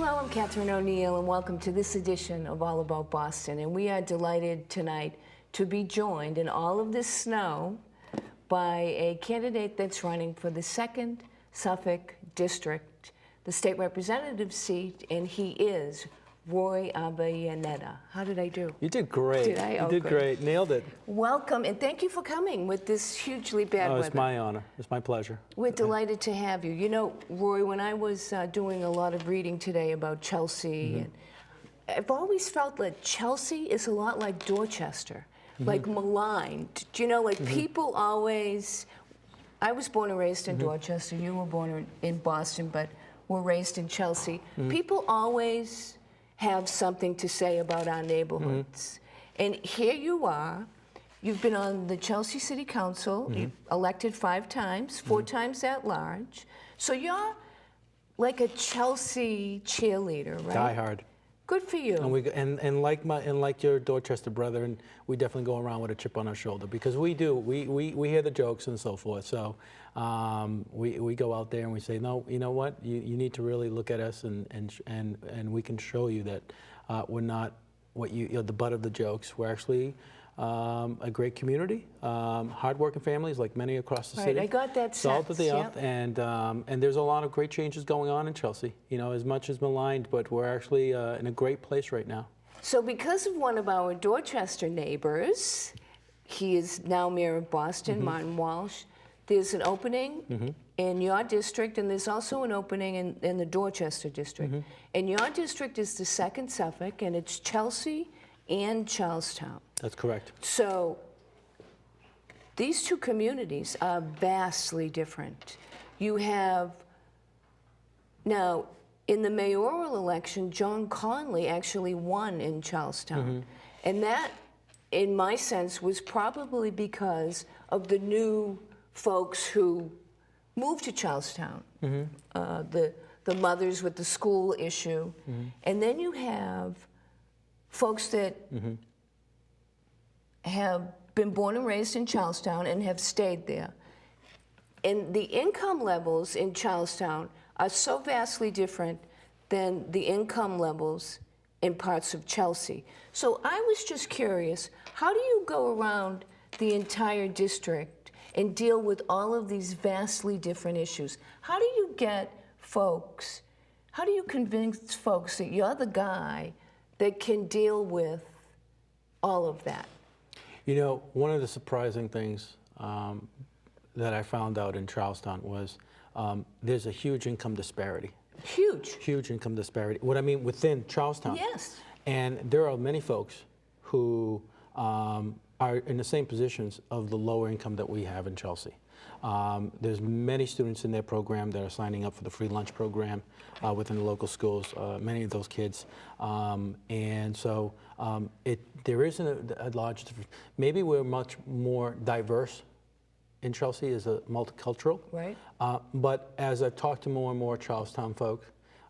Hello, I'm Catherine O'Neill, and welcome to this edition of All About Boston. And we are delighted tonight to be joined in all of this snow by a candidate that's running for the 2nd Suffolk District, the state representative seat, and he is Roy Avellaneda. How did I do? You did great. Did I? You did great. Nailed it. Welcome, and thank you for coming with this hugely bad weather. It's my honor. It's my pleasure. We're delighted to have you. You know, Roy, when I was doing a lot of reading today about Chelsea, and I've always felt that Chelsea is a lot like Dorchester, like maligned. Do you know, like people always... I was born and raised in Dorchester. You were born in Boston, but were raised in Chelsea. People always have something to say about our neighborhoods. And here you are. You've been on the Chelsea City Council, you've elected 5 times, 4 times at large. So you're like a Chelsea cheerleader, right? Die hard. Good for you. And like your Dorchester brother, and we definitely go around with a chip on our shoulder because we do. We hear the jokes and so forth. So we go out there and we say, no, you know what? You need to really look at us and we can show you that we're not what you're the butt of the jokes. We're actually a great community, hardworking families like many across the city. I got that sense. Salt of the earth, and there's a lot of great changes going on in Chelsea. You know, as much as maligned, but we're actually in a great place right now. So because of one of our Dorchester neighbors, he is now mayor of Boston, Martin Walsh, there's an opening in your district, and there's also an opening in the Dorchester district. And your district is the 2nd Suffolk, and it's Chelsea and Charlestown. That's correct. So these 2 communities are vastly different. You have, now, in the mayoral election, John Conley actually won in Charlestown. And that, in my sense, was probably because of the new folks who moved to Charlestown, the mothers with the school issue. And then you have folks that have been born and raised in Charlestown and have stayed there. And the income levels in Charlestown are so vastly different than the income levels in parts of Chelsea. So I was just curious, how do you go around the entire district and deal with all of these vastly different issues? How do you get folks, how do you convince folks that you're the guy that can deal with all of that? You know, one of the surprising things that I found out in Charlestown was there's a huge income disparity. Huge. Huge income disparity. What I mean within Charlestown. Yes. And there are many folks who are in the same positions of the lower income that we have in Chelsea. There's many students in their program that are signing up for the free lunch program within the local schools, many of those kids. And so there isn't a large difference. Maybe we're much more diverse in Chelsea as a multicultural. Right. But as I've talked to more and more Charlestown folk,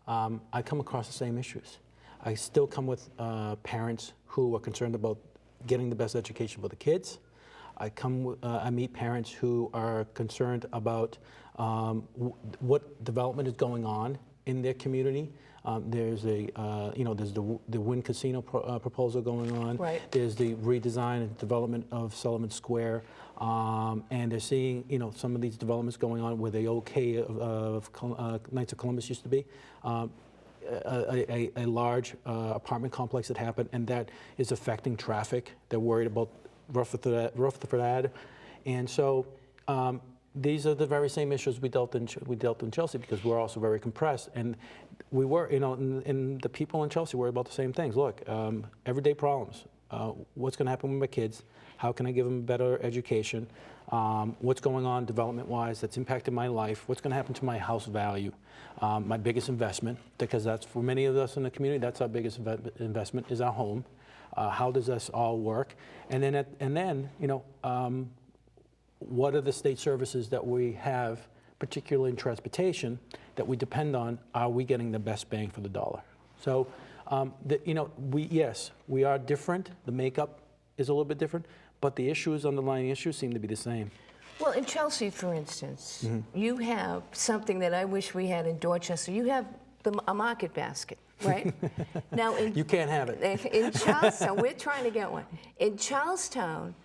I come across the same issues. I still come with parents who are concerned about getting the best education for the kids. I meet parents who are concerned about what development is going on in their community. There's there's the Wynn Casino proposal going on. Right. There's the redesign and development of Sullivan Square, and they're seeing some of these developments going on where the OK of Knights of Columbus used to be. A large apartment complex that happened, and that is affecting traffic. They're worried about Rutherford, and so these are the very same issues we dealt in Chelsea, because we're also very compressed, and we were, and the people in Chelsea worry about the same things. Look, everyday problems. What's going to happen with my kids? How can I give them a better education? What's going on development-wise that's impacted my life? What's going to happen to my house value? My biggest investment, because that's for many of us in the community, that's our biggest investment, is our home. How does this all work? And then, what are the state services that we have, particularly in transportation, that we depend on? Are we getting the best bang for the dollar? So, we are different. The makeup is a little bit different, but the underlying issues seem to be the same. Well, in Chelsea, for instance, you have something that I wish we had in Dorchester. You have a market basket. right? Now, You can't have it. in Charlestown, we're trying to get one. In Charlestown,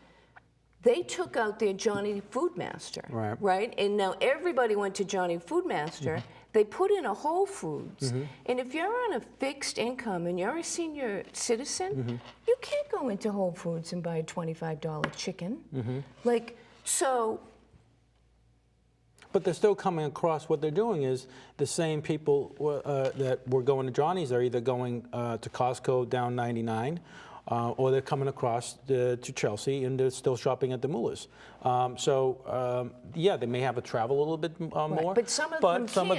they took out their Johnny Foodmaster, right? And now everybody went to Johnny Foodmaster. They put in a Whole Foods. And if you're on a fixed income and you're a senior citizen, you can't go into Whole Foods and buy a $25 chicken. Like, so. But they're still coming across, what they're doing is the same people that were going to Johnny's are either going to Costco down 99, or they're coming across to Chelsea and they're still shopping at the Mullers. Yeah, they may have to travel a little bit more. But some of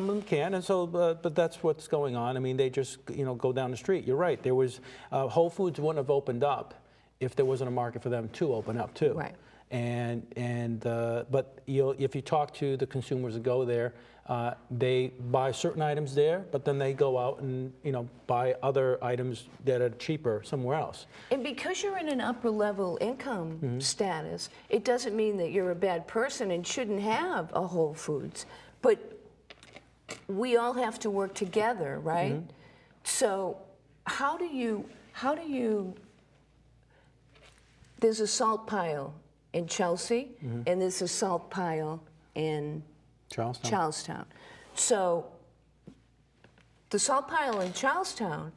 them can, and so, but that's what's going on. I mean, they just, go down the street. You're right. There was, Whole Foods wouldn't have opened up if there wasn't a market for them to open up too. Right. But if you talk to the consumers that go there, they buy certain items there, but then they go out and buy other items that are cheaper somewhere else. And because you're in an upper level income status, it doesn't mean that you're a bad person and shouldn't have a Whole Foods. But we all have to work together, right? So how do you? There's a salt pile in Chelsea, and there's a salt pile in Charlestown. So the salt pile in Charlestown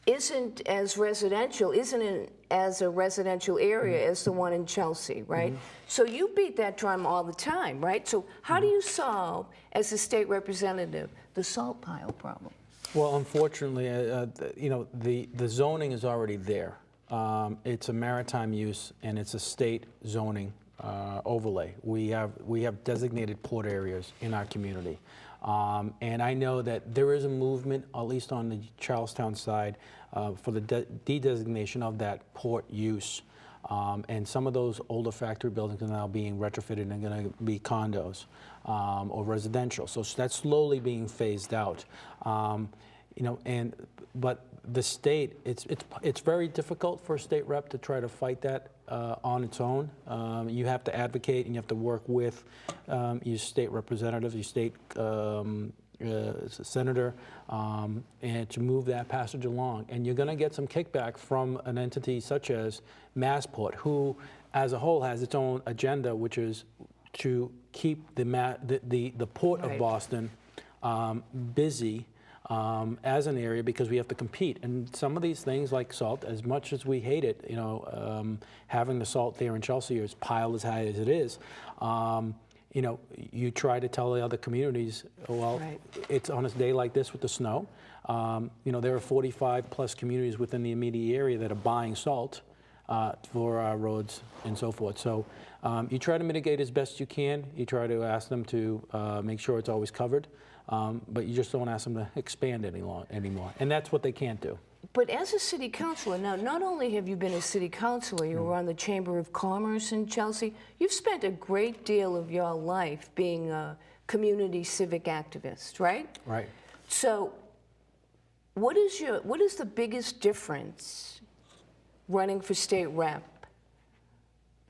isn't as a residential area as the one in Chelsea, right? So you beat that drum all the time, right? So how do you solve, as a state representative, the salt pile problem? Well, unfortunately, the zoning is already there. It's a maritime use and it's a state zoning overlay. We have designated port areas in our community. And I know that there is a movement, at least on the Charlestown side, for the de-designation of that port use. And some of those older factory buildings are now being retrofitted and going to be condos or residential. So that's slowly being phased out. But the state, it's very difficult for a state rep to try to fight that on its own. You have to advocate and you have to work with your state representatives, your state senator, and to move that passage along. And you're going to get some kickback from an entity such as Massport, who as a whole has its own agenda, which is to keep the port of Boston busy as an area, because we have to compete. And some of these things like salt, as much as we hate it, having the salt there in Chelsea is piled as high as it is, you try to tell the other communities, well, it's on a day like this with the snow. There are 45 plus communities within the immediate area that are buying salt for our roads and so forth. So you try to mitigate as best you can. You try to ask them to make sure it's always covered. But you just don't ask them to expand anymore. And that's what they can't do. But as a city councilor, now not only have you been a city councilor, you were on the Chamber of Commerce in Chelsea, you've spent a great deal of your life being a community civic activist, right? Right. So what is the biggest difference running for state rep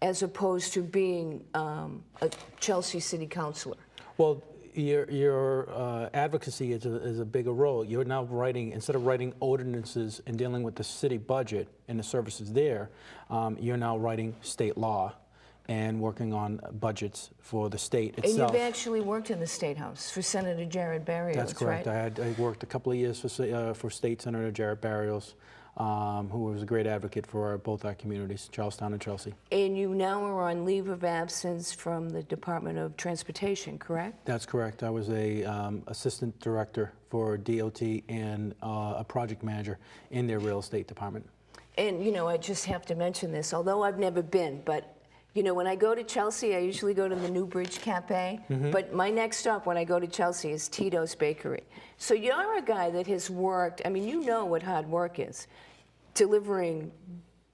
as opposed to being a Chelsea city councilor? Well, your advocacy is a bigger role. You're now writing, instead of writing ordinances and dealing with the city budget and the services there, you're now writing state law and working on budgets for the state itself. And you've actually worked in the State House for Senator Jared Barrios, That's correct. Right? I worked a couple of years for State Senator Jared Barrios, who was a great advocate for both our communities, Charlestown and Chelsea. And you now are on leave of absence from the Department of Transportation, correct? That's correct. I was a assistant director for DOT and a project manager in their real estate department. And I just have to mention this, although I've never been, but when I go to Chelsea, I usually go to the Newbridge Cafe, but my next stop when I go to Chelsea is Tito's Bakery. So you're a guy that has worked, you know what hard work is, delivering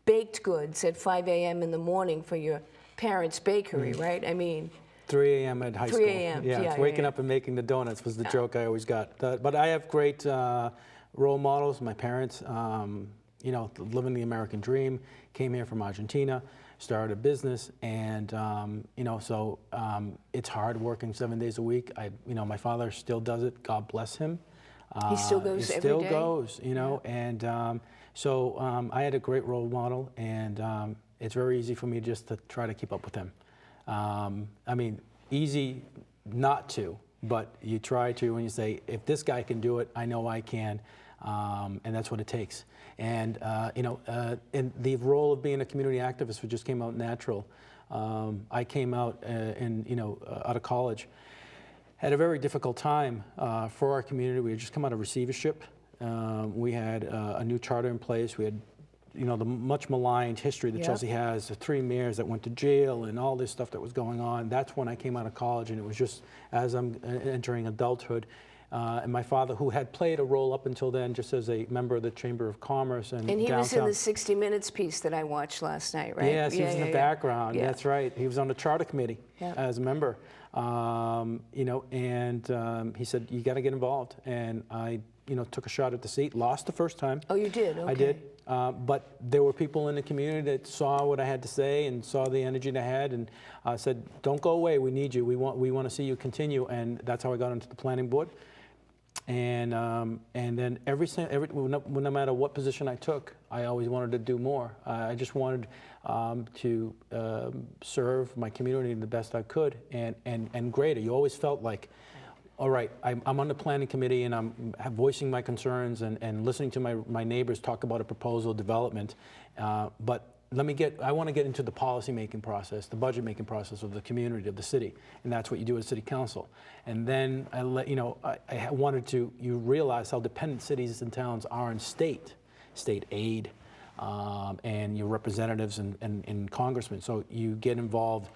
baked goods at 5 a.m. in the morning for your parents' bakery, right? 3 a.m. at high school. 3 a.m. Yeah, it's waking up and making the donuts was the joke I always got. But I have great role models. My parents, living the American dream, came here from Argentina, started a business, and so it's hard working 7 days a week. My father still does it. God bless him. He still goes He every still day? goes, you know, and so I had a great role model, and it's very easy for me just to try to keep up with him. I mean, easy not to, but you try to, and you say, if this guy can do it, I know I can, and that's what it takes. And you know, and the role of being a community activist, which just came out natural. I came out out of college. Had a very difficult time for our community. We had just come out of receivership. We had a new charter in place. We had, you know, the much maligned history that Chelsea has, the 3 mayors that went to jail and all this stuff that was going on. That's when I came out of college, and it was just as I'm entering adulthood. And my father, who had played a role up until then just as a member of the Chamber of Commerce and he downtown. was in the 60 Minutes piece that I watched last night, right? Yes, he was in the background. Yeah. That's right. He was on the charter committee as a member. You know, and he said, you got to get involved. And I, you know, took a shot at the seat, lost the first time. Oh, you did? Okay. I did. But there were people in the community that saw what I had to say and saw the energy that I had, and said, don't go away, we need you. We want to see you continue. And that's how I got into the planning board. And then no matter what position I took, I always wanted to do more. I just wanted to serve my community the best I could, and greater. You always felt like, all right, I'm on the planning committee, and I'm voicing my concerns and listening to my neighbors talk about a proposal development, but I want to get into the policy-making process, the budget-making process of the community, of the city, and that's what you do as city council. And then I wanted to, you realize how dependent cities and towns are on state aid, and your representatives and congressmen. So you get involved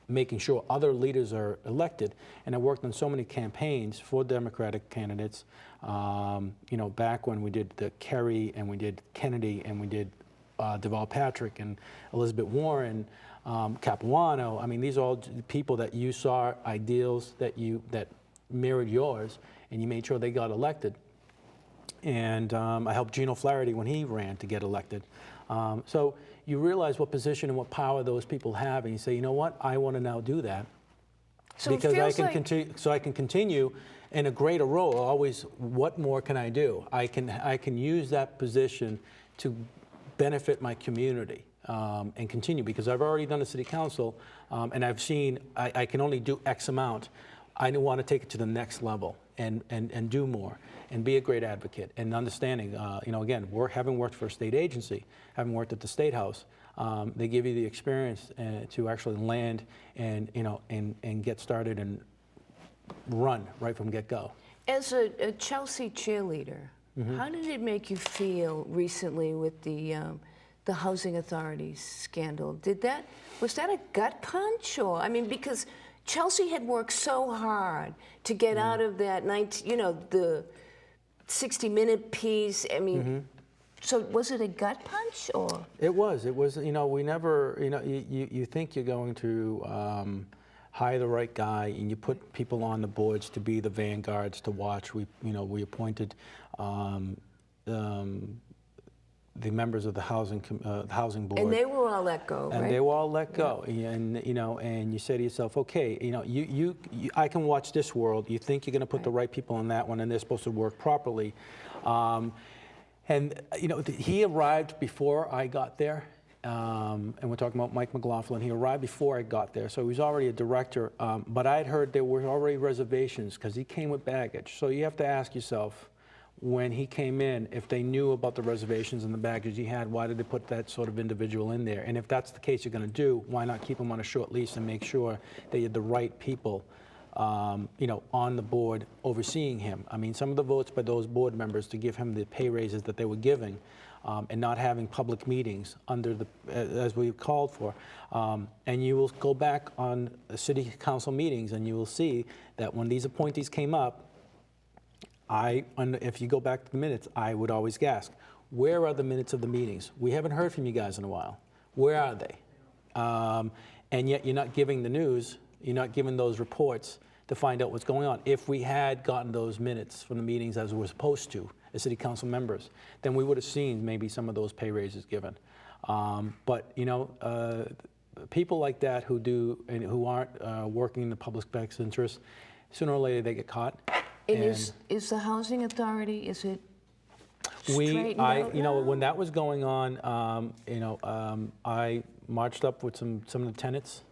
making sure other leaders are elected. And I worked on so many campaigns for Democratic candidates, you know, back when we did the Kerry, and we did Kennedy, and we did Deval Patrick and Elizabeth Warren, Capuano. I mean, these are all people that you saw ideals that mirrored yours, and you made sure they got elected. And I helped Gene O'Flaherty when he ran to get elected. So you realize what position and what power those people have, and you say, you know what, I want to now do that. So because I can continue in a greater role. Always, what more can I do? I can use that position to benefit my community and continue, because I've already done the city council, and I've seen I can only do X amount. I want to take it to the next level and do more and be a great advocate, and understanding, you know, again, having worked for a state agency, having worked at the State House, they give you the experience to actually land and, you know, and get started and run right from get-go. As a Chelsea cheerleader, how did it make you feel recently with the housing authorities scandal? Was that a gut punch, or, I mean, because Chelsea had worked so hard to get out of that the 60-minute piece. I mean, so was it a gut punch, or? It was. You know, we never. You know, you think you're going to hire the right guy, and you put people on the boards to be the vanguards to watch. We appointed the members of the housing board, and they were all let go. And they were all let go. And you know, and you say to yourself, okay, you know, I can watch this world. You think you're going to put the right people on that one, and they're supposed to work properly. And you know, he arrived before I got there. And we're talking about Mike McLaughlin. He arrived before I got there, so he was already a director. But I had heard there were already reservations because he came with baggage. So you have to ask yourself, when he came in, if they knew about the reservations and the baggage he had, why did they put that sort of individual in there? And if that's the case you're going to do, why not keep him on a short leash and make sure that you had the right people, you know, on the board overseeing him? I mean, some of the votes by those board members to give him the pay raises that they were giving, and not having public meetings as we called for. And you will go back on the city council meetings, and you will see that when these appointees came up, if you go back to the minutes, I would always ask, where are the minutes of the meetings? We haven't heard from you guys in a while. Where are they? And yet you're not giving the news, you're not giving those reports to find out what's going on. If we had gotten those minutes from the meetings as we were supposed to, as city council members, then we would have seen maybe some of those pay raises given. But you know, people like that who aren't working in the public's best interest, sooner or later they get caught. And is the housing authority, is it straightened out You know, now? when that was going on, I marched up with some of the tenants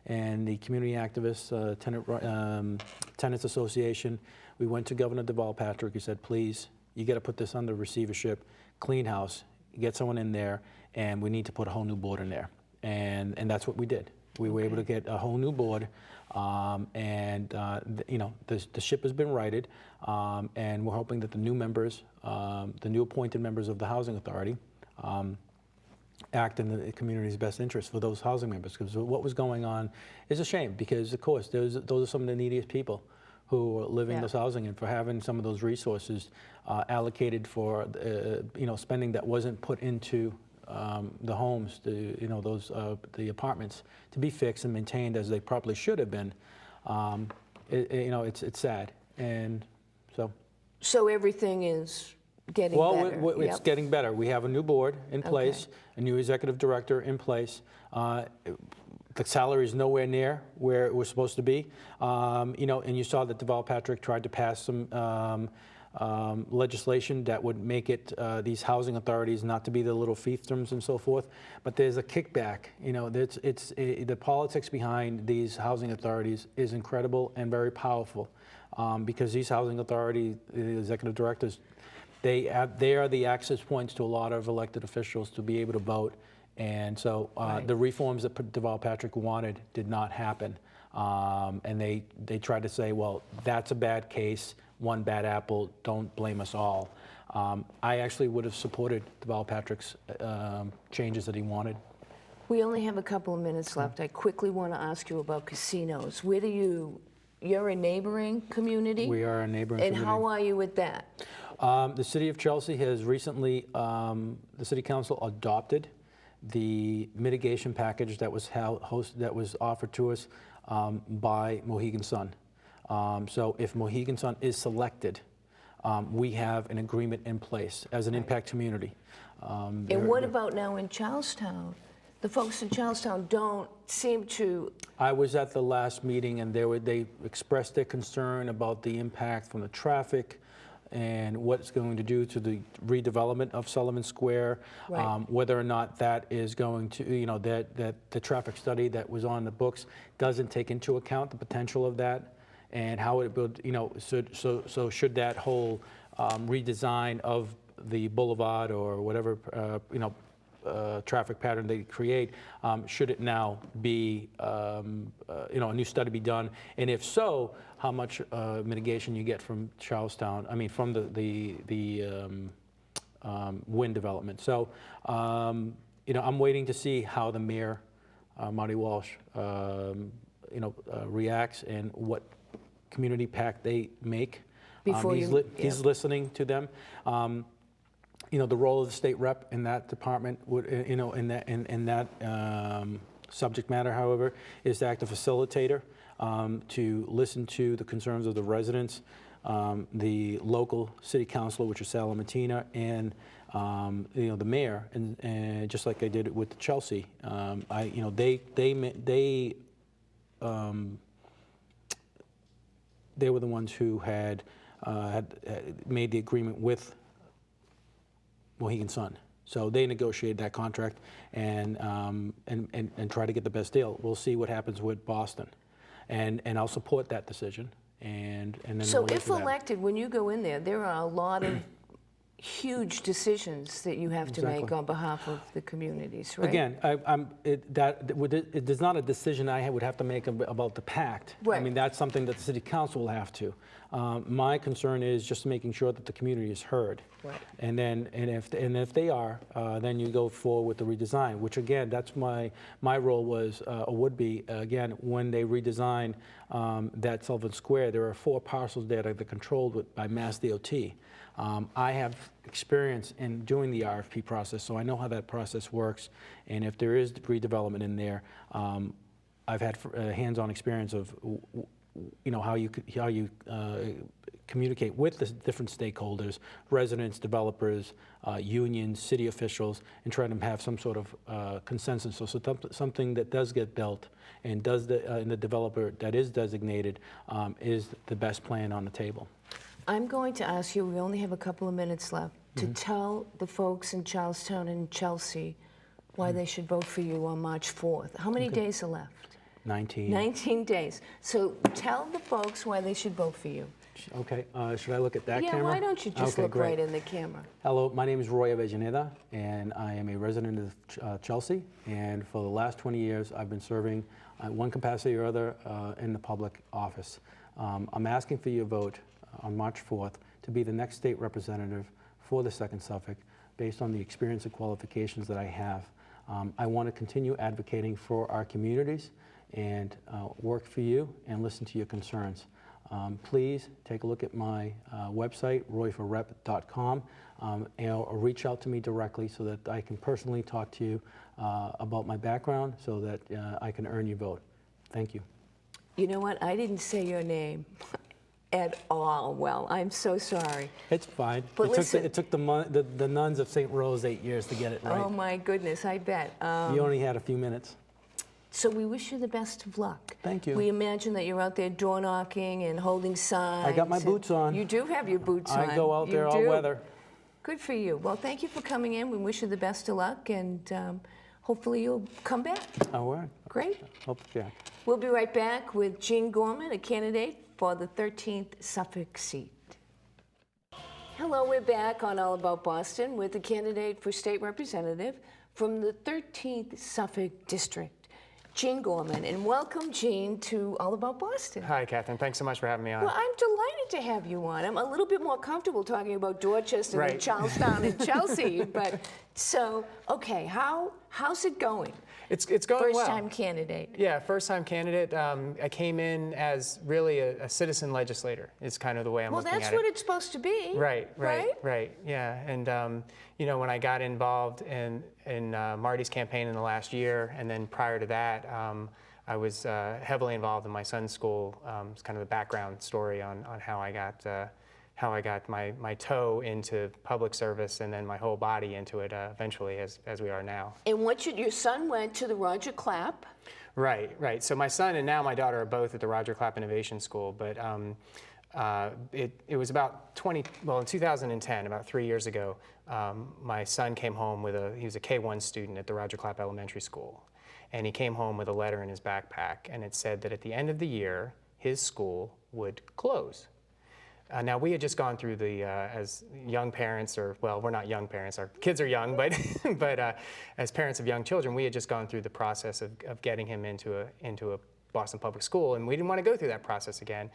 and the community activists, Tenants Association. We went to Governor Deval Patrick. He said, please, you got to put this under receivership, clean house, get someone in there, and we need to put a whole new board in there. And that's what we did. We were able to get a whole new board, you know, the ship has been righted, and we're hoping that the new members, the new appointed members of the Housing Authority, act in the community's best interest for those housing members. Because what was going on is a shame, because of course those are some of the neediest people who are living this housing, and for having some of those resources allocated for you know, spending that wasn't put into the homes, you know, the apartments to be fixed and maintained as they probably should have been. You know, it's sad, and so. So everything is getting better? Well, it's getting better. We have a new board in place, a new executive director in place. The salary is nowhere near where it was supposed to be. You know, and you saw that Deval Patrick tried to pass some legislation that would make it these housing authorities not to be the little fiefdoms and so forth. But there's a kickback. You know, the politics behind these housing authorities is incredible and very powerful, because these housing authority executive directors, they are the access points to a lot of elected officials to be able to vote. And so the reforms that Deval Patrick wanted did not happen. And they tried to say, well, that's a bad case, one bad apple, don't blame us all. I actually would have supported Deval Patrick's changes that he wanted. We only have a couple of minutes left. I quickly want to ask you about casinos. You're a neighboring community? We are a neighboring community. And how are you with that? The City of Chelsea has recently, the City Council adopted the mitigation package that was offered to us by Mohegan Sun. So if Mohegan Sun is selected, we have an agreement in place as an impact community. And what about now in Charlestown? The folks in Charlestown don't seem to... I was at the last meeting, and they expressed their concern about the impact from the traffic and what it's going to do to the redevelopment of Sullivan Square, whether or not that is going to, you know, that the traffic study that was on the books doesn't take into account the potential of that, and how it would, you know, so should that whole redesign of the boulevard or whatever, you know, traffic pattern they create, should it now be, you know, a new study be done? And if so, how much mitigation you get from Charlestown, I mean, from the wind development. So, you know, I'm waiting to see how the mayor, Martin Walsh, you know, reacts and what community pact they make. He's listening to them. You know, the role of the state rep in that department would, you know, in that subject matter, however, is to act as a facilitator, to listen to the concerns of the residents, the local city councilor, which is Sal Matina, and you know, the mayor, and just like I did with Chelsea, you know, they were the ones who had made the agreement with Mohegan Sun. So they negotiated that contract and try to get the best deal. We'll see what happens with Boston, and I'll support that decision. And then so we'll if elected, when you go in there, there are a lot of huge decisions that you have to make on behalf of the communities, right? Again, it is not a decision I would have to make about the pact. Right. I mean, that's something that the city council will have to. My concern is just making sure that the community is heard. Right. And then, if they are, then you go forward with the redesign. Which again, that's my role was or would be again when they redesign that Sullivan Square. There are 4 parcels there that are controlled by Mass DOT. I have experience in doing the RFP process, so I know how that process works. And if there is redevelopment in there, I've had hands-on experience of, you know, how you communicate with the different stakeholders, residents, developers, unions, city officials, and try to have some sort of consensus. So something that does get built and and the developer that is designated is the best plan on the table. I'm going to ask you, we only have a couple of minutes left, to tell the folks in Charlestown and Chelsea why they should vote for you on March 4th. How many days are left? 19. 19 days. So tell the folks why they should vote for you. Okay, should I look at that camera? Yeah, why don't you just Okay, look great. right in the camera? Hello, my name is Roy Avellaneda, and I am a resident of Chelsea. And for the last 20 years, I've been serving one capacity or other in the public office. I'm asking for your vote on March 4th to be the next state representative for the 2nd Suffolk based on the experience and qualifications that I have. I want to continue advocating for our communities and work for you and listen to your concerns. Please take a look at my website, royforrep.com, or reach out to me directly so that I can personally talk to you about my background so that I can earn your vote. Thank you. You know what? I didn't say your name at all well. I'm so sorry. It's fine. But listen, it took the nuns of St. Rose 8 years to get it right. Oh my goodness, I bet. You only had a few minutes. So we wish you the best of luck. Thank you. We imagine that you're out there door knocking and holding signs. I got my boots on. You do have your boots on. I go out there all weather. Good for you. Well, thank you for coming in. We wish you the best of luck, and hopefully you'll come back. All right. Great. Hope, yeah. We'll be right back with Gene Gorman, a candidate for the 13th Suffolk seat. Hello, we're back on All About Boston with a candidate for state representative from the 13th Suffolk District, Gene Gorman. And welcome, Gene, to All About Boston. Hi, Catherine. Thanks so much for having me on. Well, I'm delighted to have you on. I'm a little bit more comfortable talking about Dorchester and Charlestown and Chelsea. But so, okay, how's it going? It's going well. First-time candidate. Yeah, first-time candidate. I came in as really a citizen legislator. Is kind of the way I'm looking at it. Well, that's what it's supposed to be. Right. Yeah, and you know, when I got involved in Marty's campaign in the last year, and then prior to that, I was heavily involved in my son's school. It's kind of the background story on how I got my toe into public service and then my whole body into it eventually as we are now. And your son went to the Roger Clapp. Right. So my son and now my daughter are both at the Roger Clapp Innovation School, but it was about in 2010, about 3 years ago, my son came home he was a K-1 student at the Roger Clapp Elementary School. And he came home with a letter in his backpack, and it said that at the end of the year, his school would close. Now, we had just gone through as young parents, we're not young parents, our kids are young, but as parents of young children, we had just gone through the process of getting him into a Boston Public School, and we didn't want to go through that process again.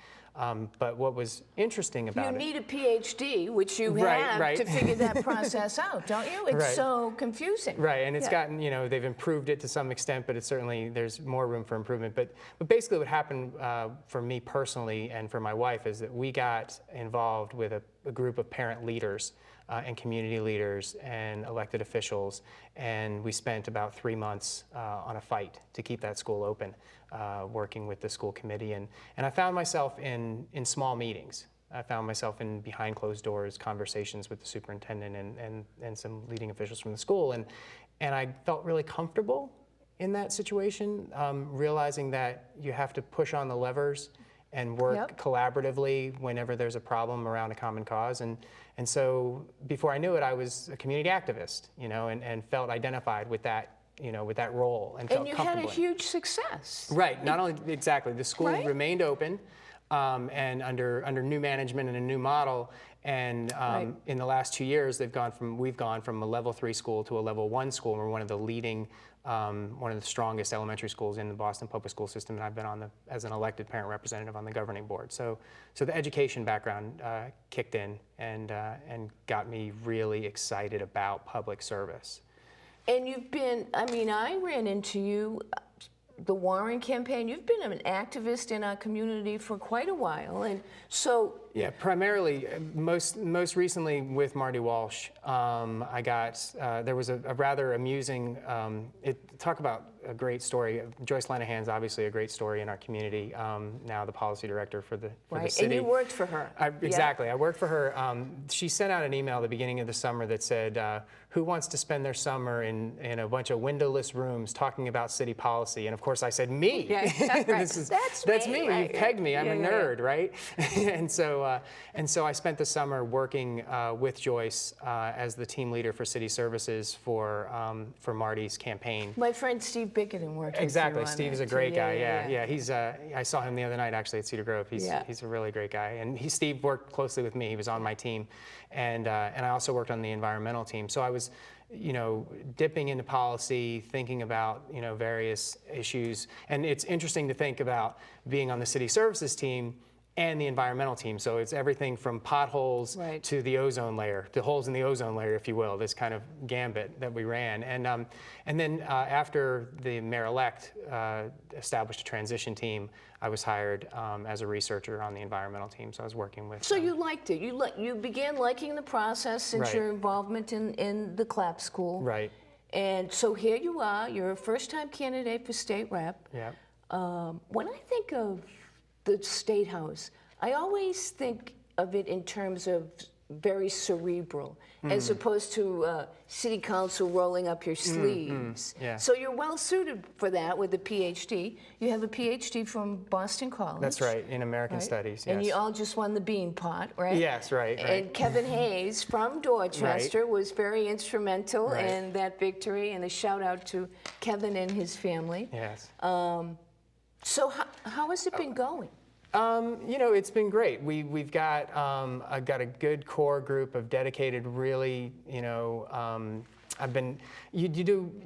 But what was interesting about You need a PhD, which you have, to figure that process out, don't you? It's so confusing. Right, and it's gotten, they've improved it to some extent, but it's certainly, there's more room for improvement. But basically what happened for me personally and for my wife is that we got involved with a group of parent leaders and community leaders and elected officials, and we spent about 3 months on a fight to keep that school open, working with the school committee, and I found myself in small meetings. I found myself in behind closed doors conversations with the superintendent and some leading officials from the school, and I felt really comfortable in that situation, realizing that you have to push on the levers and work collaboratively whenever there's a problem around a common cause. And so before I knew it, I was a community activist, and felt identified with that, with that role and felt comfortable. And you had a huge success. Right, not only, exactly, the school remained open and under new management and a new model. And in the last 2 years, we've gone from a level 3 school to a level 1 school. We're one of the leading, one of the strongest elementary schools in the Boston public school system, and I've been as an elected parent representative on the governing board. So the education background kicked in and got me really excited about public service. And you've been, I ran into you, the Warren campaign. You've been an activist in our community for quite a while, and so... Yeah, primarily, most recently with Marty Walsh, I got, there was a rather amusing, talk about a great story. Joyce Lenahan's obviously a great story in our community, now the policy director for the city. And you worked for her. Exactly. I worked for her. She sent out an email at the beginning of the summer that said, who wants to spend their summer in a bunch of windowless rooms talking about city policy? And of course I said, me. Yeah, right. That's me. Right, You pegged me. I'm a nerd, yeah. right? and so I spent the summer working with Joyce as the team leader for city services for Marty's campaign. My friend Steve Bickerton worked Exactly. with you on Steve's that, a great too. guy. Yeah. He's I saw him the other night actually at Cedar Grove. He's a really great guy. And Steve worked closely with me. He was on my team, and I also worked on the environmental team. So I was, dipping into policy, thinking about various issues. And it's interesting to think about being on the city services team and the environmental team. So it's everything from potholes to the ozone layer, the holes in the ozone layer, if you will, this kind of gambit that we ran. And then after the mayor-elect established a transition team, I was hired as a researcher on the environmental team. So I was working with. So you liked it. You began liking the process since your involvement in the CLAP school. Right. And so here you are. You're a first-time candidate for state rep. Yeah. When I think of the State House, I always think of it in terms of very cerebral, as opposed to city council rolling up your sleeves. Yeah. So you're well suited for that with a PhD. You have a PhD from Boston College. That's right, in American Studies, yes. And you all just won the Bean Pot, right? Yes, right. And Kevin Hayes from Dorchester was very instrumental Right. in that victory, and a shout out to Kevin and his family. Yes. So how has it been going? It's been great. I've got a good core group of dedicated, really,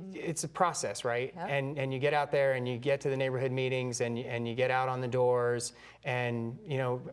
it's a process, right? Yep. And you get out there and you get to the neighborhood meetings and you get out on the doors and,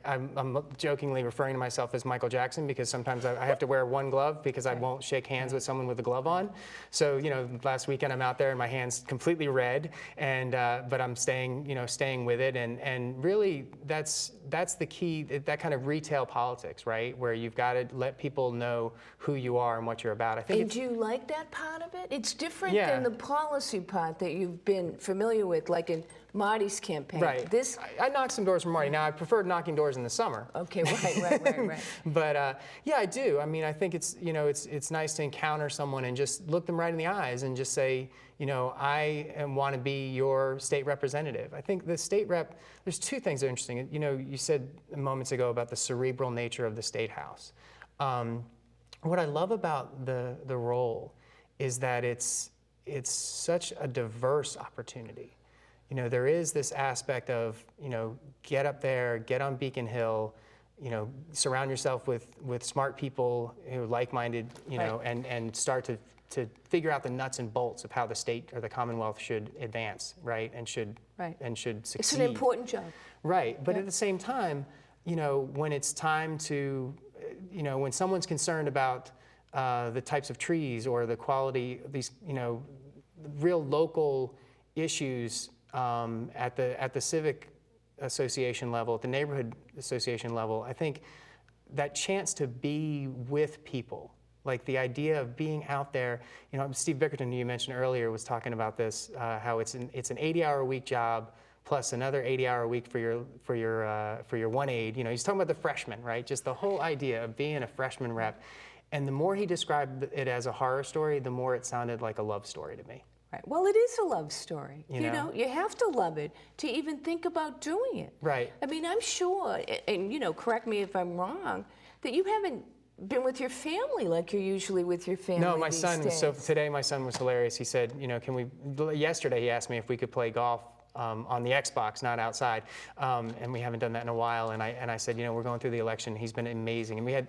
I'm jokingly referring to myself as Michael Jackson because sometimes I have to wear one glove because I won't shake hands with someone with a glove on. So, last weekend I'm out there and my hand's completely red but I'm staying with it and really that's the key, that kind of retail politics, right? Where you've got to let people know who you are and what you're about. I think. And do you like that part of it? It's different Yeah. than the policy part that you've been familiar with, like in Marty's campaign. Right. I knocked some doors from Marty. Now, I preferred knocking doors in the summer. Okay, right. But yeah, I do. I mean, I think it's it's nice to encounter someone and just look them right in the eyes and just say, I want to be your state representative. I think the state rep. There's two things that are interesting. You said moments ago about the cerebral nature of the state house. What I love about the role is that it's such a diverse opportunity. There is this aspect of, get up there, get on Beacon Hill, surround yourself with smart people who are like-minded, and start to figure out the nuts and bolts of how the state or the Commonwealth should advance, right, and should succeed. It's an important job. Right, but at the same time, when it's time to, when someone's concerned about the types of trees or the quality of these, real local issues at the civic association level, at the neighborhood association level, I think that chance to be with people, like the idea of being out there, Steve Bickerton, who you mentioned earlier, was talking about this, how it's an 80-hour-a-week job plus another 80-hour-a-week for your one aide. He's talking about the freshmen, right? Just the whole idea of being a freshman rep. And the more he described it as a horror story, the more it sounded like a love story to me. Right. Well, it is a love story. You have to love it to even think about doing it. Right. I mean, I'm sure, and correct me if I'm wrong, that you haven't been with your family like you're usually with your family. No, my these son. days. So today, my son was hilarious. He said, yesterday he asked me if we could play golf on the Xbox, not outside, and we haven't done that in a while. And I said, we're going through the election. He's been amazing, and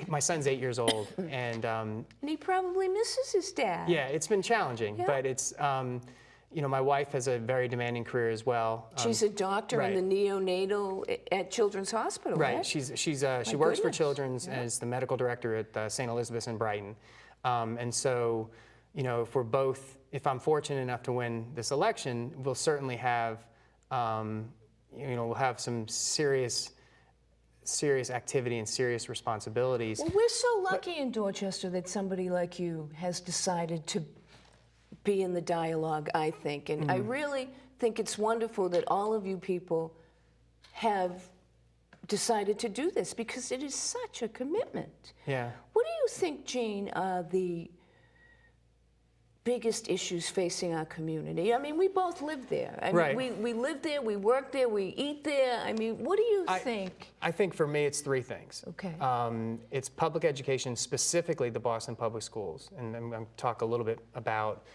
my son's 8 years old, and he probably misses his dad. Yeah, it's been challenging, Yeah. but it's my wife has a very demanding career as well. She's a doctor in the neonatal at Children's Hospital, right? Right. She works for Children's as the medical director at St. Elizabeth's in Brighton, and so if I'm fortunate enough to win this election, we'll certainly have we'll have some serious activity and serious responsibilities. Well, we're so lucky in Dorchester that somebody like you has decided to be in the dialogue, I think. And I really think it's wonderful that all of you people have decided to do this because it is such a commitment. Yeah. What do you think, Gene, are the biggest issues facing our community? I mean, we both live there. I Right. mean, we live there, we work there, we eat there. I mean, what do you think? I think for me, it's three things. Okay. It's public education, specifically the Boston Public Schools, and I'm going to talk a little bit about,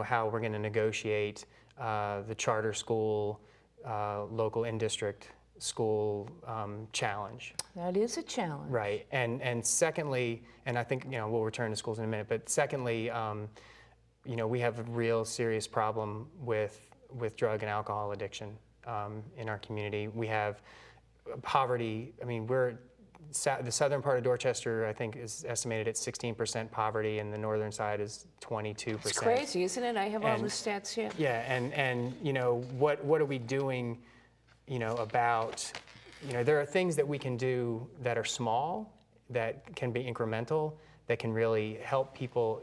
how we're going to negotiate the charter school, local in-district school challenge. That is a challenge. Right. And secondly, and I think we'll return to schools in a minute, but secondly, we have a real serious problem with drug and alcohol addiction in our community. We have poverty. I mean, the southern part of Dorchester, I think, is estimated at 16% poverty, and the northern side is 22%. It's crazy, isn't it? I have all the stats here. Yeah, and what are we doing, about, there are things that we can do that are small, that can be incremental, that can really help people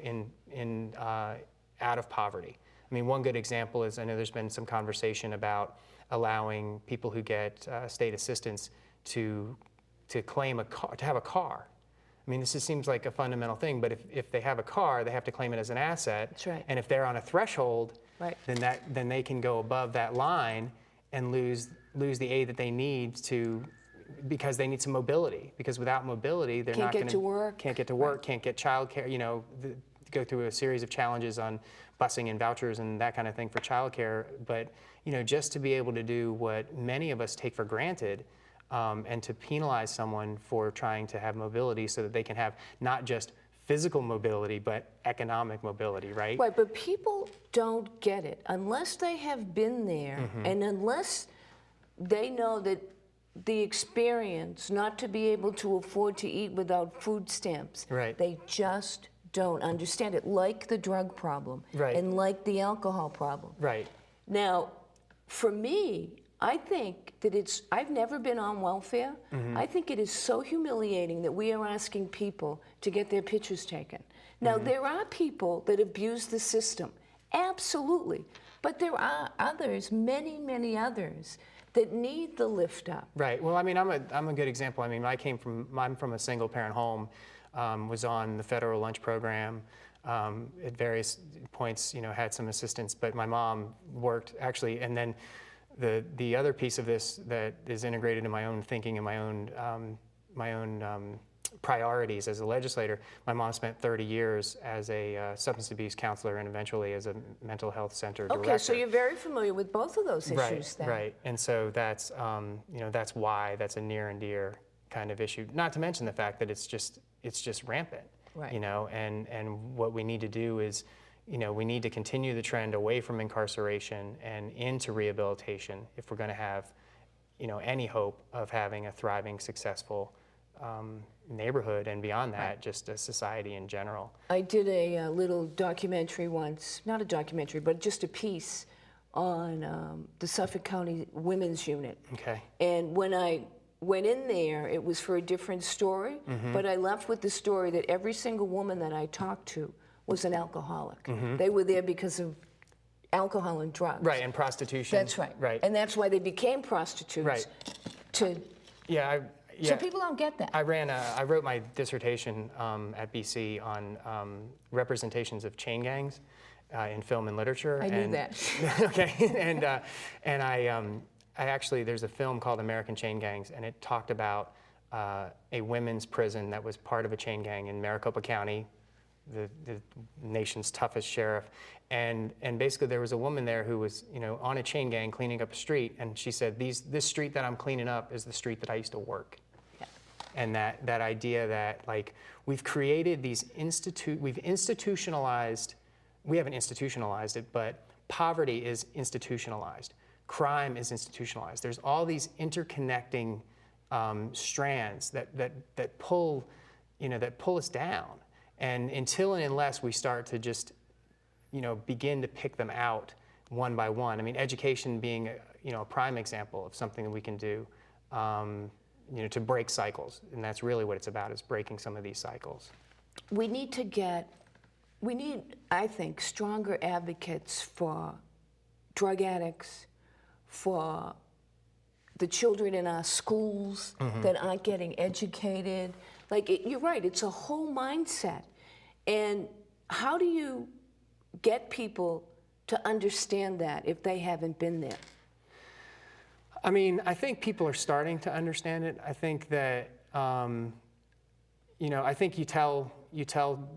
out of poverty. I mean, one good example is, I know there's been some conversation about allowing people who get state assistance to claim a car, to have a car. I mean, this just seems like a fundamental thing, but if they have a car, they have to claim it as an asset. That's right. And if they're on a threshold, Right. then they can go above that line and lose the aid that they need because they need some mobility. Because without mobility, they're not going to work. Can't get to work, can't get childcare, go through a series of challenges on busing and vouchers and that kind of thing for childcare. But just to be able to do what many of us take for granted, and to penalize someone for trying to have mobility so that they can have not just physical mobility but economic mobility, right? Right, but people don't get it unless they have been there and unless they know that the experience not to be able to afford to eat without food stamps. Right. They just don't understand it, like the drug problem Right. and like the alcohol problem. Right. Now, for me, I think that I've never been on welfare. I think it is so humiliating that we are asking people to get their pictures taken. Now, there are people that abuse the system, absolutely. But there are others, many, many others, that need the lift up. Right. Well, I mean, I'm a good example. I mean, I'm from a single parent home, was on the federal lunch program, at various points, had some assistance, but my mom worked actually, and then the other piece of this that is integrated in my own thinking and my own priorities as a legislator, my mom spent 30 years as a substance abuse counselor and eventually as a mental health center director. Okay, so you're very familiar with both of those issues then. Right, and so that's that's why that's a near and dear kind of issue. Not to mention the fact that it's just rampant. Right. And what we need to do is, we need to continue the trend away from incarceration and into rehabilitation if we're going to have, any hope of having a thriving, successful neighborhood, and beyond that, just a society in general. I did a little documentary once, not a documentary, but just a piece on the Suffolk County Women's Unit. Okay. And when I went in there, it was for a different story, but I left with the story that every single woman that I talked to was an alcoholic. They were there because of alcohol and drugs. Right, and prostitution. That's right. Right. And that's why they became prostitutes. Right. Yeah. So people don't get that. I wrote my dissertation at BC on representations of chain gangs in film and literature. I knew that. Okay, and I actually, there's a film called American Chain Gangs, and it talked about a women's prison that was part of a chain gang in Maricopa County, the nation's toughest sheriff. And basically there was a woman there who was, on a chain gang cleaning up a street, and she said, this street that I'm cleaning up is the street that I used to work. Yeah. And that idea that, like, we've created these we haven't institutionalized it, but poverty is institutionalized. Crime is institutionalized. There's all these interconnecting strands that pull us down. And until and unless we start to just, begin to pick them out one by one. I mean, education being a prime example of something that we can do, to break cycles. And that's really what it's about, is breaking some of these cycles. We need to get we need, I think, stronger advocates for drug addicts, for the children in our schools that aren't getting educated. You're right, it's a whole mindset. And how do you get people to understand that if they haven't been there? I mean, I think people are starting to understand it. I think that, I think you tell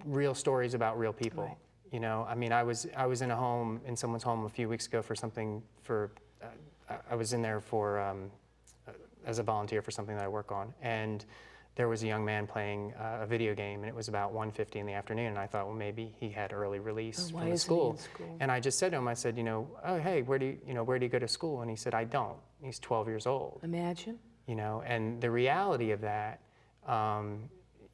real stories about real people. Right. You know, I mean, I was in someone's home a few weeks ago I was in there as a volunteer for something that I work on, and there was a young man playing a video game, and it was about 1:50 in the afternoon, and I thought, well, maybe he had early release from the school. And I just said to him, I said, oh, hey, where do you go to school? And he said, I don't. He's 12 years old. Imagine. And the reality of that,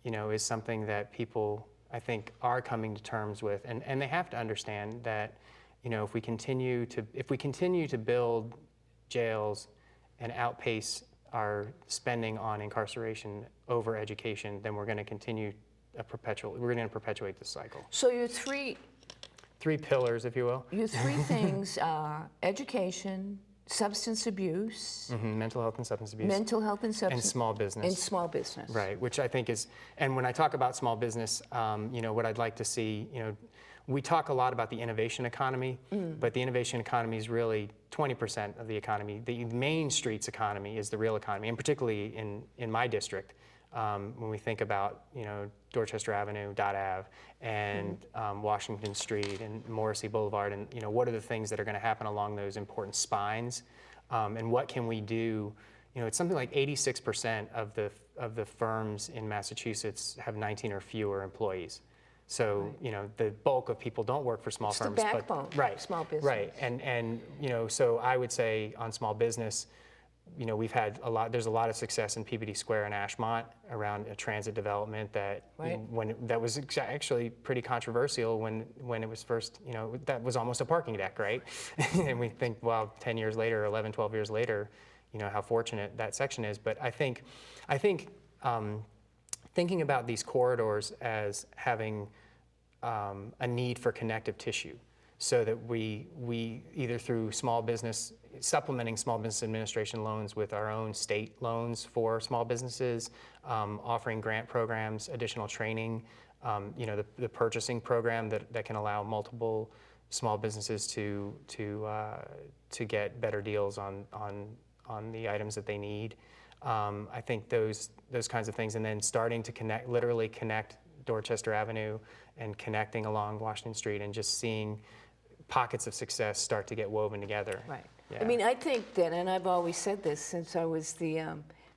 is something that people, I think, are coming to terms with, and they have to understand that, if we continue to build jails and outpace our spending on incarceration over education, then we're going to continue to perpetuate this cycle. So your three pillars, if you will. Your three things are education, substance abuse, mental health and substance abuse, and small business. And small business. Right, which I think is, and when I talk about small business, what I'd like to see, we talk a lot about the innovation economy, but the innovation economy is really 20% of the economy. The Main Street's economy is the real economy, and particularly in my district, when we think about Dorchester Avenue, Dot Ave, and Washington Street and Morrissey Boulevard, and what are the things that are going to happen along those important spines, and what can we do? It's something like 86% of the firms in Massachusetts have 19 or fewer employees. So, the bulk of people don't work for small firms. It's the backbone, right, small business. Right, and so I would say on small business, we've had there's a lot of success in PBD Square in Ashmont around a transit development that, that was actually pretty controversial when it was first, that was almost a parking deck, right? And we think, well, 10 years later, 11, 12 years later, how fortunate that section is. But I think thinking about these corridors as having a need for connective tissue, so that we either through supplementing small business administration loans with our own state loans for small businesses, offering grant programs, additional training, the purchasing program that can allow multiple small businesses to get better deals on the items that they need. I think those kinds of things, and then starting to literally connect Dorchester Avenue and connecting along Washington Street, and just seeing pockets of success start to get woven together. Right. Yeah. I mean, I think that, and I've always said this since I was the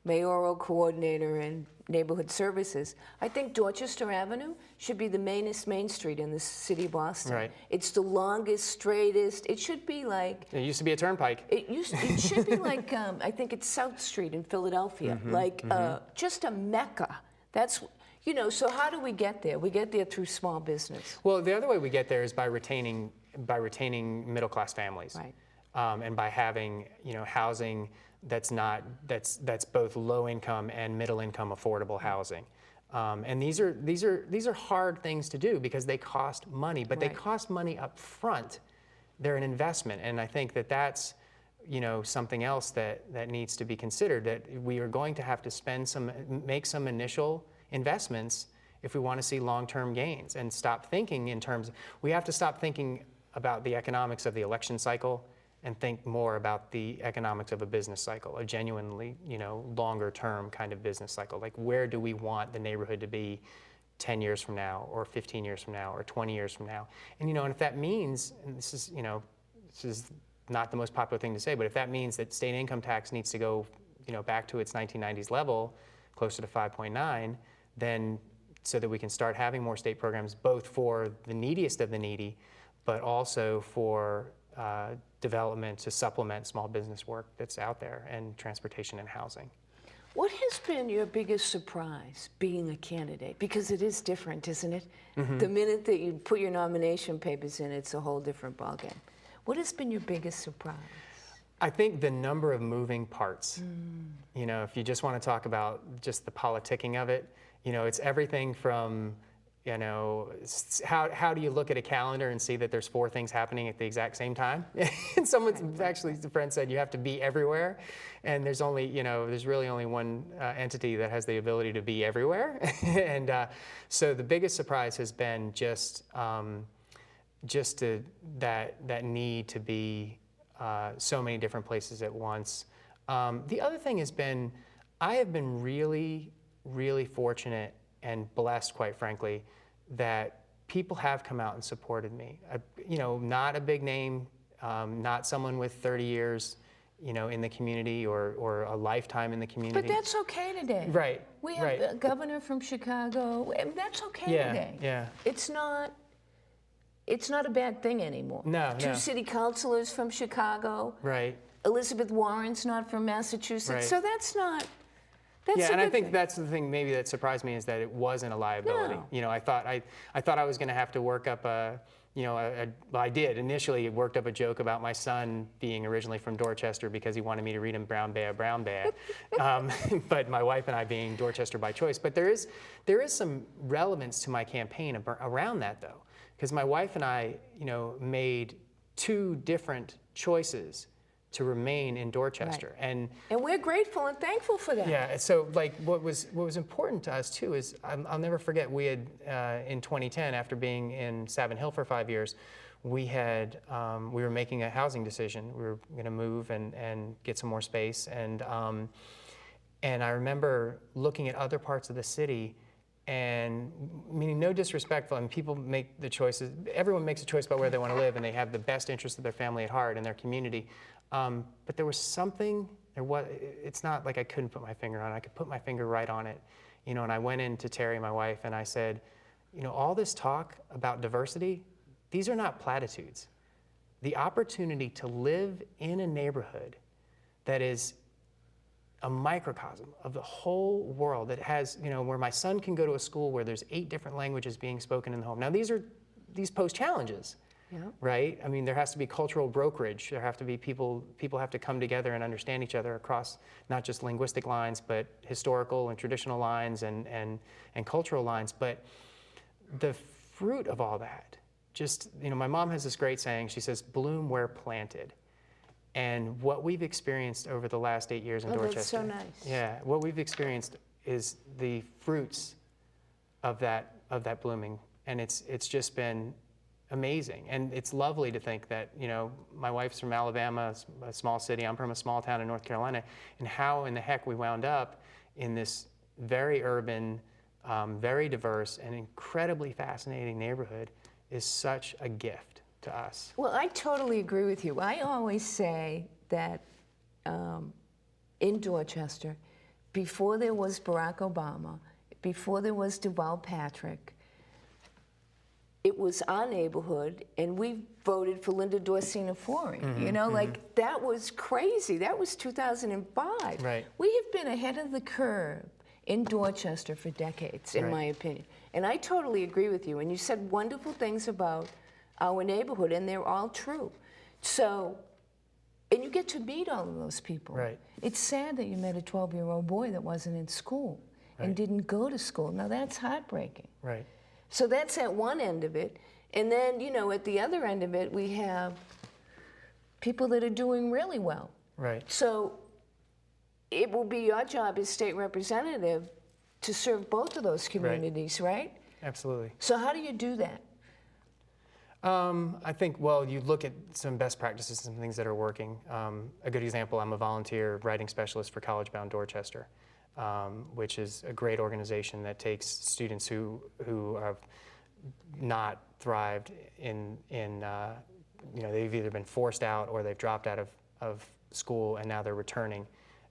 mayoral coordinator in neighborhood services, I think Dorchester Avenue should be the mainest main street in the city of Boston. Right. It's the longest, straightest. It should be like... It used to be a turnpike. It should be like, I think it's South Street in Philadelphia, just a mecca. That's, so how do we get there? We get there through small business. Well, the other way we get there is by retaining middle-class families. Right. And by having, housing that's both low-income and middle-income affordable housing. And these are hard things to do because they cost money, but they cost money up front. They're an investment, and I think that's something else that needs to be considered, that we are going to have to make some initial investments if we want to see long-term gains, and we have to stop thinking about the economics of the election cycle and think more about the economics of a business cycle, a genuinely, longer-term kind of business cycle. Like, where do we want the neighborhood to be 10 years from now, or 15 years from now, or 20 years from now? And, and if that means, and this is not the most popular thing to say, but if that means that state income tax needs to go, back to its 1990s level, closer to 5.9, then so that we can start having more state programs, both for the neediest of the needy, but also for development to supplement small business work that's out there, and transportation and housing. What has been your biggest surprise being a candidate? Because it is different, isn't it? The minute that you put your nomination papers in, it's a whole different ballgame. What has been your biggest surprise? I think the number of moving parts. If you just want to talk about just the politicking of it, it's everything from You know, how do you look at a calendar and see that there's 4 things happening at the exact same time? And someone's actually, the friend said, you have to be everywhere, and there's only, you know, there's really only one entity that has the ability to be everywhere. And so the biggest surprise has been just that need to be so many different places at once. The other thing has been, I have been really, really fortunate and blessed, quite frankly, that people have come out and supported me. You know, not a big name, not someone with 30 years, you know, in the community or a lifetime in the community. But that's okay today. Right. We have a governor from Chicago, and that's okay today. Yeah. It's not a bad thing anymore. No. 2 city councilors from Chicago. Right. Elizabeth Warren's not from Massachusetts, Right. so that's not. That's yeah, a and I good think thing. that's the thing maybe that surprised me, is that it wasn't a liability. No. You know, I thought I was going to have to work up well, I did initially worked up a joke about my son being originally from Dorchester because he wanted me to read him Brown Bear, Brown Bear. But my wife and I being Dorchester by choice. But there is some relevance to my campaign around that, though, because my wife and I, you know, made 2 different choices to remain in Dorchester. Right. And we're grateful and thankful for that. Yeah, so like what was important to us too is, I'll never forget, we had, in 2010, after being in Savin Hill for 5 years, we were making a housing decision. We were gonna move and get some more space. And I remember looking at other parts of the city, and meaning no disrespectful, and people make the choices, everyone makes a choice about where they wanna live, and they have the best interest of their family at heart and their community. But there was something, it's not like I couldn't put my finger on it. I could put my finger right on it. You know, and I went in to Terry, my wife, and I said, you know, all this talk about diversity, these are not platitudes. The opportunity to live in a neighborhood that is a microcosm of the whole world, that has, you know, where my son can go to a school where there's 8 different languages being spoken in the home. Now, these pose challenges. Yeah. Right? I mean, there has to be cultural brokerage. There have to be people have to come together and understand each other across not just linguistic lines, but historical and traditional lines and cultural lines. But the fruit of all that, just, you know, my mom has this great saying. She says, bloom where planted. And what we've experienced over the last 8 years in Dorchester. That's so nice. Yeah, what we've experienced is the fruits of that blooming. And it's just been amazing. And it's lovely to think that, you know, my wife's from Alabama, a small city, I'm from a small town in North Carolina, and how in the heck we wound up in this very urban, very diverse, and incredibly fascinating neighborhood is such a gift to us. Well, I totally agree with you. I always say that in Dorchester, before there was Barack Obama, before there was Deval Patrick, it was our neighborhood, and we voted for Linda Dorsina Fori. You know, like, that was crazy. That was 2005. Right. We have been ahead of the curve in Dorchester for decades, in my opinion. And I totally agree with you. And you said wonderful things about our neighborhood, and they're all true. So, and you get to meet all of those people. Right. It's sad that you met a 12-year-old boy that wasn't in school and didn't go to school. Now, that's heartbreaking. Right. So that's at one end of it. And then, you know, at the other end of it, we have people that are doing really well. Right. So it will be your job as state representative to serve both of those communities, right? Absolutely. So how do you do that? I think, well, you look at some best practices, some things that are working. A good example, I'm a volunteer writing specialist for College Bound Dorchester, which is a great organization that takes students who have not thrived in you know, they've either been forced out or they've dropped out of school, and now they're returning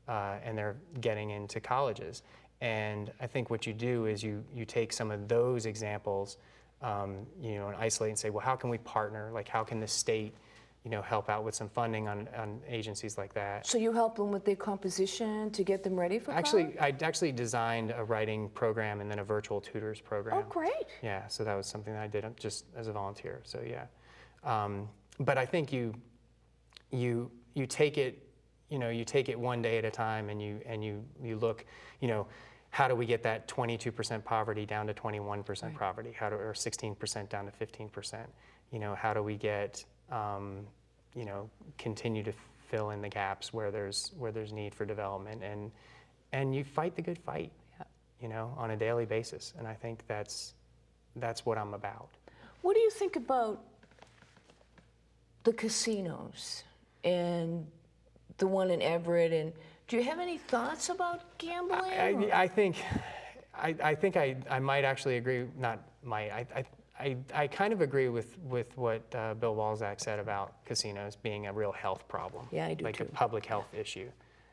and they're getting into colleges. And I think what you do is you take some of those examples, you know, and isolate and say, well, how can we partner? Like, how can the state, you know, help out with some funding on agencies like that? So you help them with their composition to get them ready for college? I actually designed a writing program and then a virtual tutors program. Oh, great. Yeah, so that was something that I did just as a volunteer. So yeah, but I think you take it, you know, you take it one day at a time, and you look, you know. how do we get that 22% poverty down to 21% poverty? Or 16% down to 15%? You know, how do we get, you know, continue to fill in the gaps where there's need for development, and you fight the good fight, you know, on a daily basis. And I think that's what I'm about. What do you think about the casinos and the one in Everett? And do you have any thoughts about gambling? I think I might actually agree. Not might. I kind of agree with what Bill Walczak said about casinos being a real health problem. Yeah, I do like too. a public health issue.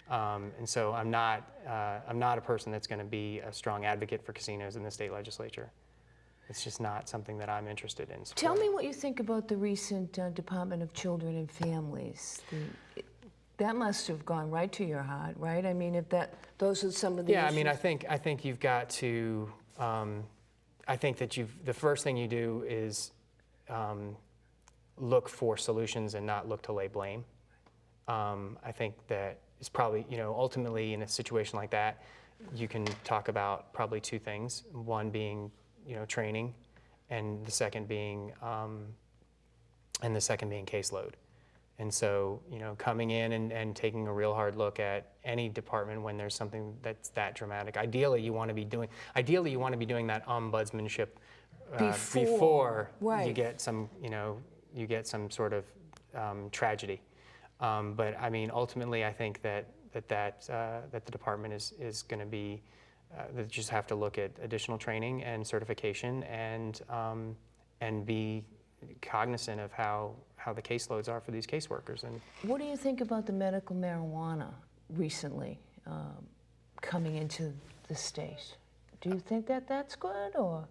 And so I'm not a person that's going to be a strong advocate for casinos in the state legislature. It's just not something that I'm interested in. Tell me what you think about the recent Department of Children and Families. That must have gone right to your heart, right? I mean, if those are some of the issues. I mean, I think you've got to. I think that the first thing you do is look for solutions and not look to lay blame. I think that is probably, you know, ultimately in a situation like that, you can talk about probably two things. One being, you know, training, and the second being caseload. And so, you know, coming in and taking a real hard look at any department when there's something that's that dramatic. Ideally, you want to be doing that ombudsmanship before you get some, you know, sort of tragedy. But I mean, ultimately, I think that the department is going to be. They just have to look at additional training and certification, and be cognizant of how the caseloads are for these caseworkers. And what do you think about the medical marijuana recently coming into the state? Do you think that that's good, or?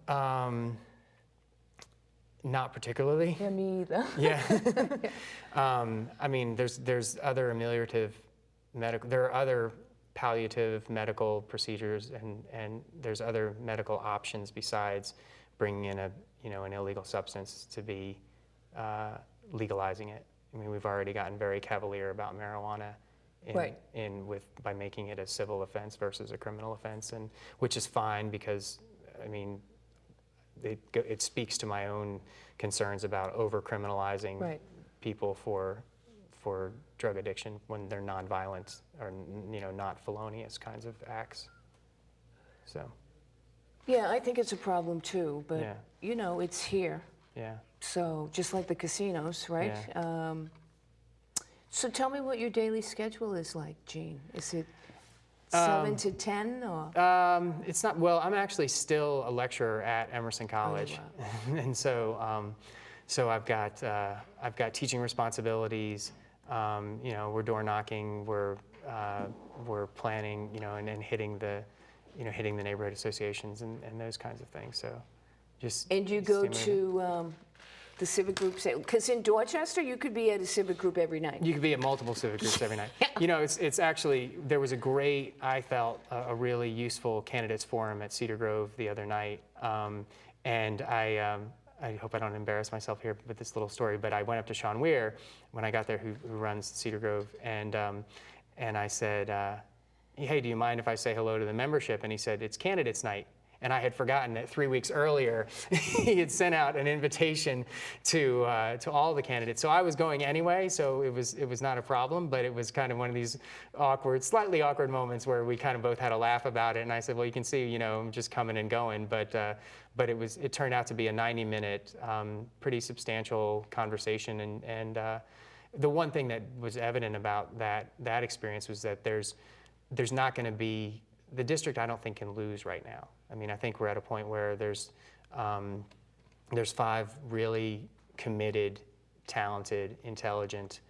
Not particularly. Yeah, me either. Yeah. I mean, there's other ameliorative medical. There are other palliative medical procedures, and there's other medical options besides bringing in an illegal substance to be legalizing it. I mean, we've already gotten very cavalier about marijuana by making it a civil offense versus a criminal offense, and which is fine because, I mean, it speaks to my own concerns about over-criminalizing people for drug addiction when they're nonviolent or, you know, not felonious kinds of acts. So. Yeah, I think it's a problem too, but you know, it's here. Yeah. So just like the casinos, right? Yeah. So tell me what your daily schedule is like, Gene. Is it 7 to 10 or? It's not. Well, I'm actually still a lecturer at Emerson College, Oh, wow. and so I've got teaching responsibilities. You know, we're door knocking. We're planning. You know, and hitting the neighborhood associations and those kinds of things. So, just. And you go to the civic groups, because in Dorchester you could be at a civic group every night. You could be at multiple civic groups every night. You know, it's actually, there was I felt a really useful candidates forum at Cedar Grove the other night, and I hope I don't embarrass myself here with this little story, but I went up to Sean Weir when I got there, who runs Cedar Grove, and I said, hey, do you mind if I say hello to the membership? And he said, it's candidates night. And I had forgotten that 3 weeks earlier, he had sent out an invitation to all the candidates. So I was going anyway, so it was not a problem, but it was kind of one of these slightly awkward moments where we kind of both had a laugh about it. And I said, well, you can see, you know, I'm just coming and going. But it turned out to be a 90-minute, pretty substantial conversation. And the one thing that was evident about that experience was that there's not going to be, the district I don't think can lose right now. I mean, I think we're at a point where there's 5 really committed, talented, intelligent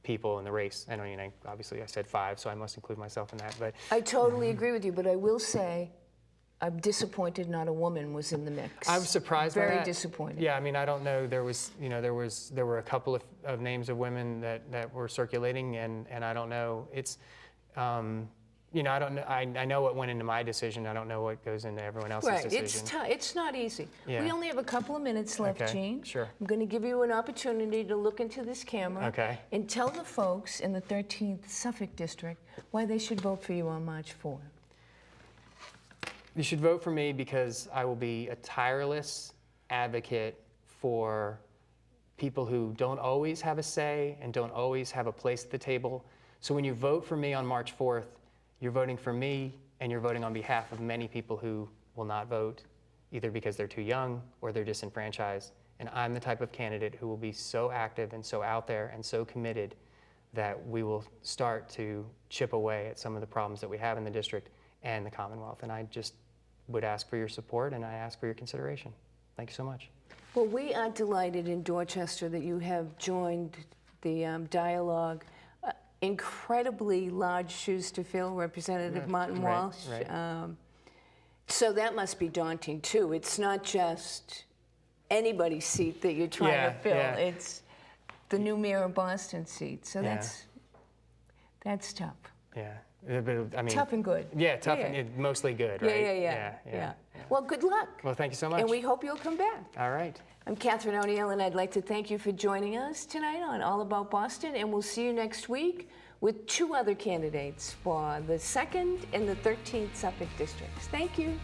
people in the race. I know, you know, obviously I said 5, so I must include myself in that. But I totally agree with you, but I will say I'm disappointed not a woman was in the mix. I was surprised by that. Very disappointed. Yeah, I mean, I don't know. There were a couple of names of women that were circulating, and I don't know. It's. You know, I don't know. I know what went into my decision. I don't know what goes into everyone else's decision. Right, it's not easy. Yeah. We only have a couple of minutes left, Okay, Gene. sure. I'm going to give you an opportunity to look into this camera and tell the folks in the 13th Suffolk District why they should vote for you on March 4th. You should vote for me because I will be a tireless advocate for people who don't always have a say and don't always have a place at the table. So when you vote for me on March 4th, you're voting for me and you're voting on behalf of many people who will not vote, either because they're too young or they're disenfranchised. And I'm the type of candidate who will be so active and so out there and so committed that we will start to chip away at some of the problems that we have in the district and the Commonwealth. And I just would ask for your support and I ask for your consideration. Thank you so much. Well, we are delighted in Dorchester that you have joined the dialogue. Incredibly large shoes to fill, Representative Martin Walsh. Right. So that must be daunting too. It's not just anybody's seat that you're trying to fill. Yeah. It's the new mayor of Boston seat. So that's tough. Yeah. But, I mean, Tough and good. Yeah, tough and mostly good, right? Yeah. Well, good luck. Well, thank you so much. And we hope you'll come back. All right. I'm Catherine O'Neill, and I'd like to thank you for joining us tonight on All About Boston, and we'll see you next week with 2 other candidates for the 2nd and the 13th Suffolk districts. Thank you.